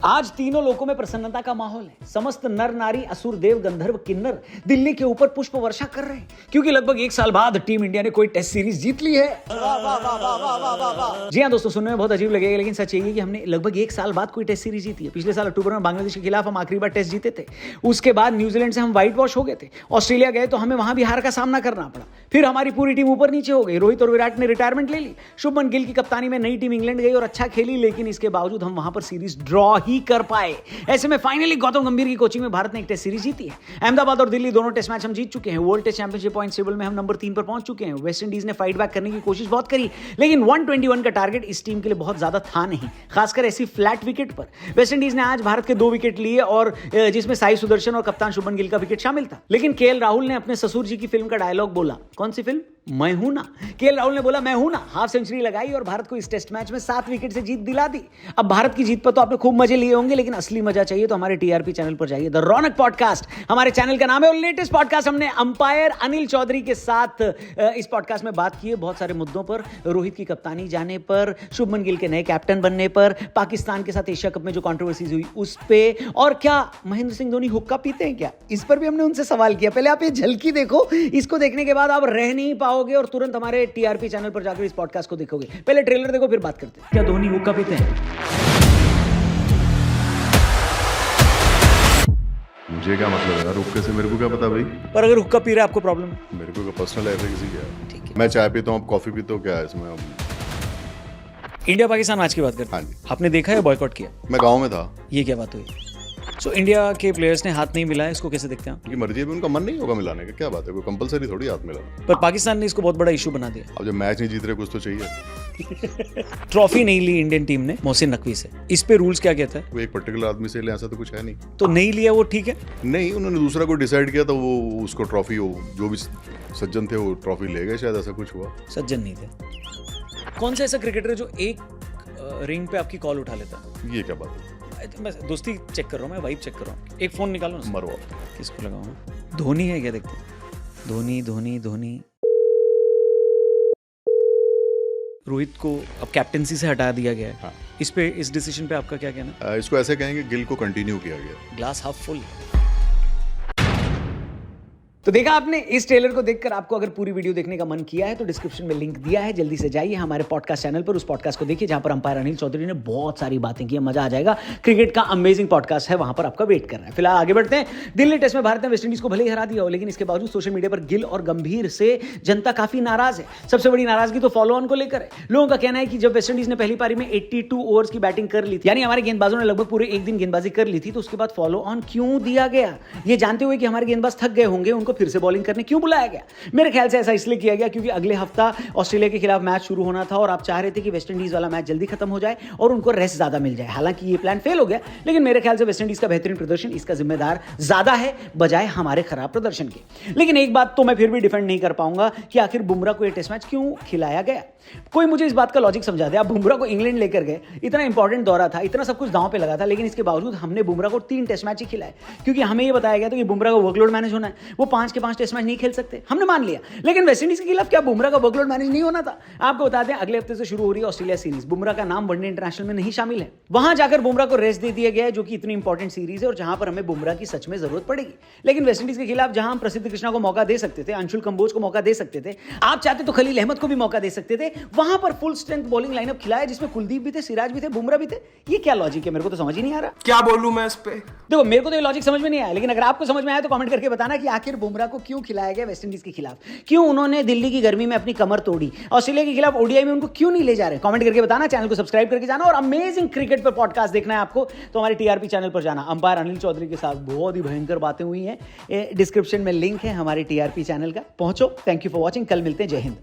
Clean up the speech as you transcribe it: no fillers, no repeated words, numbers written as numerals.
आज तीनों लोकों में प्रसन्नता का माहौल है। समस्त नर नारी असुर देव गंधर्व किन्नर दिल्ली के ऊपर पुष्प वर्षा कर रहे हैं, क्योंकि लगभग 1 साल बाद टीम इंडिया ने कोई टेस्ट सीरीज जीत ली है। जी हाँ दोस्तों, सुनने में बहुत अजीब लगेगा, लेकिन सच यही है कि हमने लगभग 1 साल बाद कोई टेस्ट सीरीज जीती है। पिछले साल अक्टूबर में बांग्लादेश के खिलाफ हम आखिरी बार टेस्ट जीते थे। उसके बाद न्यूजीलैंड से हम व्हाइट वॉश हो गए थे। ऑस्ट्रेलिया गए तो हमें वहां भी हार का सामना करना पड़ा। फिर हमारी पूरी टीम ऊपर नीचे हो गई। रोहित और विराट ने रिटायरमेंट ले ली। शुभमन गिल की कप्तानी में नई टीम इंग्लैंड गई और अच्छा खेली, लेकिन इसके बावजूद हम वहां पर सीरीज ड्रॉ ही कर पाए। ऐसे में फाइनली गौतम गंभीर की कोचिंग में भारत ने एक टेस्ट सीरीज जीती है। अहमदाबाद और दिल्ली दोनों टेस्ट मैच हम जीत चुके हैं। World test championship points table में हम नंबर 3 पर पहुंच चुके हैं। वेस्ट इंडीज ने फाइट बैक करने की कोशिश बहुत करी, लेकिन 121 का टारगेट इस टीम के लिए बहुत ज्यादा था नहीं, खासकर ऐसी फ्लैट विकेट पर। वेस्ट इंडीज ने आज भारत के 2 विकेट लिए, और जिसमें साई सुदर्शन और कप्तान शुभमन गिल का विकेट शामिल था। लेकिन केएल राहुल ने अपने ससुर जी की फिल्म का डायलॉग बोला। कौन सी फिल्म? मैं हूं ना। केएल राहुल ने बोला मैं हूं ना, हाफ सेंचुरी लगाई और भारत को इस टेस्ट मैच में 7 विकेट से जीत दिला दी। अब भारत की जीत पर तो आपने खूब मजे लिए होंगे, लेकिन असली मजा चाहिए तो हमारे टीआरपी चैनल पर जाइए। द रौनक पॉडकास्ट हमारे चैनल का नाम है, और लेटेस्ट पॉडकास्ट हमने अंपायर अनिल चौधरी के साथ इस पॉडकास्ट में बात की है बहुत सारे मुद्दों पर। रोहित की कप्तानी जाने पर, शुभमन गिल के नए कैप्टन बनने पर, पाकिस्तान के साथ एशिया कप में जो कंट्रोवर्सीज हुई उस पे, और क्या महेंद्र सिंह धोनी हुक्का पीते हैं क्या, इस पर भी हमने उनसे सवाल किया। पहले आप ये झलकी देखो, इसको देखने के बाद आप रह नहीं पाओगे और तुरंत हमारे टीआरपी चैनल पर जाकर इस पॉडकास्ट को देखोगे। पहले ट्रेलर देखो, फिर बात करते हैं। क्या धोनी हुक्का पीते हैं? मुझे क्या मतलब है यार हुक्के से, मेरे को क्या पता भाई। पर अगर हुक्का पी रहा है आपको प्रॉब्लम है? मेरे को पर्सनल है किसी क्या है। ठीक है। मैं चाय पीता हूँ, आप कॉफी पीते हो, क्या है इसमें? इंडिया पाकिस्तान मैच की बात करते हैं। हाँ जी। आपने देखा है बॉयकॉट किया? मैं गाँव में था। ये क्या बात हुई? सो इंडिया के प्लेयर्स ने हाथ नहीं मिलाया, इसको कैसे देखते हैं आप? उनकी मर्जी है, उनका मन नहीं होगा मिलाने का, क्या बात है, कोई कंपलसरी थोड़ी हाथ मिलाना। पर पाकिस्तान ने इसको बहुत बड़ा इशू बना दिया। अब जब मैच नहीं जीत रहे कुछ तो चाहिए। ट्रॉफी नहीं ली इंडियन टीम ने मोहसिन नकवी से, इस पे रूल्स क्या कहता है? वो एक पर्टिकुलर आदमी से ले, ऐसा तो कुछ है नहीं। तो नहीं लिया वो ठीक है? नहीं, उन्होंने दूसरा कोई डिसाइड किया तो वो उसको ट्रॉफी, जो भी सज्जन थे वो ट्रॉफी ले गए, शायद ऐसा कुछ हुआ। सज्जन नहीं थे। कौन सा ऐसा क्रिकेटर है जो एक रिंग पे आपकी कॉल उठा लेता है? ये क्या बात है? मैं दोस्ती चेक कर रहा हूँ, मैं वाइब चेक कर रहा हूँ। एक फोन निकालो ना। मरवा किसको लगाऊं? धोनी है क्या? देखते हैं। धोनी धोनी धोनी। रोहित को अब कैप्टेंसी से हटा दिया गया है। हाँ। इस डिसीजन पे आपका क्या कहना है? इसको ऐसे कहेंगे, गिल को कंटिन्यू किया गया। Glass half full. तो देखा आपने, इस ट्रेलर को देखकर आपको अगर पूरी वीडियो देखने का मन किया है तो डिस्क्रिप्शन में लिंक दिया है, जल्दी से जाइए हमारे पॉडकास्ट चैनल पर, उस पॉडकास्ट को देखिए जहां पर अंपायर अनिल चौधरी ने बहुत सारी बातें की। मजा आ जाएगा। क्रिकेट का अमेजिंग पॉडकास्ट है, वहां पर आपका वेट कर रहा है। फिलहाल आगे बढ़ते हैं। दिल्ली टेस्ट में भारत ने वेस्ट इंडीज को भले ही हरा दिया हो, लेकिन इसके बावजूद सोशल मीडिया पर गिल और गंभीर से जनता काफी नाराज है। सबसे बड़ी नाराजगी तो फॉलो ऑन को लेकर है। लोगों का कहना है कि जब वेस्ट इंडीज ने पहली पारी में 82 ओवर्स की बैटिंग कर ली थी, यानी हमारे गेंदबाजों ने लगभग पूरे एक दिन गेंदबाजी कर ली थी, तो उसके बाद फॉलो ऑन क्यों दिया गया? ये जानते हुए कि हमारे गेंदबाज थक गए होंगे, उनको फिर से बॉलिंग करने क्यों बुलाया गया? मेरे ख्याल से ऐसा इसलिए किया गया क्योंकि अगले हफ्ता ऑस्ट्रेलिया के खिलाफ मैच शुरू होना था और आप चाह रहे थे कि वेस्ट इंडीज वाला मैच जल्दी खत्म हो जाए और उनको रेस्ट ज्यादा मिल जाए। हालांकि ये प्लान फेल हो गया, लेकिन मेरे ख्याल से वेस्ट इंडीज का बेहतरीन प्रदर्शन इसका जिम्मेदार ज्यादा है बजाय हमारे खराब प्रदर्शन के। लेकिन एक बात तो मैं फिर भी डिफेंड नहीं कर पाऊंगा कि आखिर बुमराह को ये टेस्ट मैच क्यों खिलाया गया। कोई मुझे इस बात का लॉजिक समझा दे। आप बुमराह को इंग्लैंड लेकर गए, इतना इंपॉर्टेंट दौरा था, इतना सब कुछ दांव पे लगा था, लेकिन इसके बावजूद हमने बुमराह को 3 टेस्ट मैच ही खिलाए, क्योंकि हमें ये बताया गया था कि बुमराह का वर्कलोड मैनेज होना है, वो 5 के 5 टेस्ट मैच नहीं खेल सकते। हमने मान लिया, लेकिन वेस्ट इंडीज के खिलाफ क्या बुमराह का वर्कलोड मैनेज नहीं होना था? आपको बता दें, अगले हफ्ते से शुरू हो रही है ऑस्ट्रेलिया सीरीज। बुमराह का नाम वनडे इंटरनेशनल में नहीं शामिल है। वहां जाकर बुमराह को रेस्ट दे दिया गया है, जो कि इतनी इंपॉर्टेंट सीरीज है और जहां पर हमें बुमराह की सच में जरूरत पड़ेगी। लेकिन वेस्ट इंडीज के खिलाफ जहां हम प्रसिद्ध कृष्णा को मौका दे सकते थे, अंशुल कंबोज को मौका दे सकते थे, आप चाहते तो खलील अहमद को भी मौका दे सकते थे, वहां पर फुल स्ट्रेंथ बॉलिंग लाइनअप खिलाया जिसमें कुलदीप भी थे, सिराज भी थे, बुमराह भी थे। ये क्या लॉजिक है? मेरे को तो समझ ही नहीं आ रहा। क्या बोलूं मैं इस पे? देखो, मेरे को तो ये लॉजिक समझ में नहीं आया, लेकिन अगर आपको समझ में आया तो कमेंट करके बताना कि आखिर बुमराह को क्यों खिलाया गया वेस्ट इंडीज के खिलाफ। क्यों उन्होंने दिल्ली की गर्मी में अपनी कमर तोड़ी? ऑस्ट्रेलिया के खिलाफ ओडीआई में उनको क्यों नहीं ले जा रहे? कमेंट करके बताना। चैनल को सब्सक्राइब करके जाना, और अमेजिंग क्रिकेट पर पॉडकास्ट देखना है आपको तो हमारे टीआरपी चैनल पर जाना। अंपायर अनिल चौधरी के साथ बहुत ही भयंकर बातें हुई हैं। डिस्क्रिप्शन में लिंक है हमारे टीआरपी चैनल का, पहुंचो। Thank you for watching. कल मिलते हैं। जय हिंद।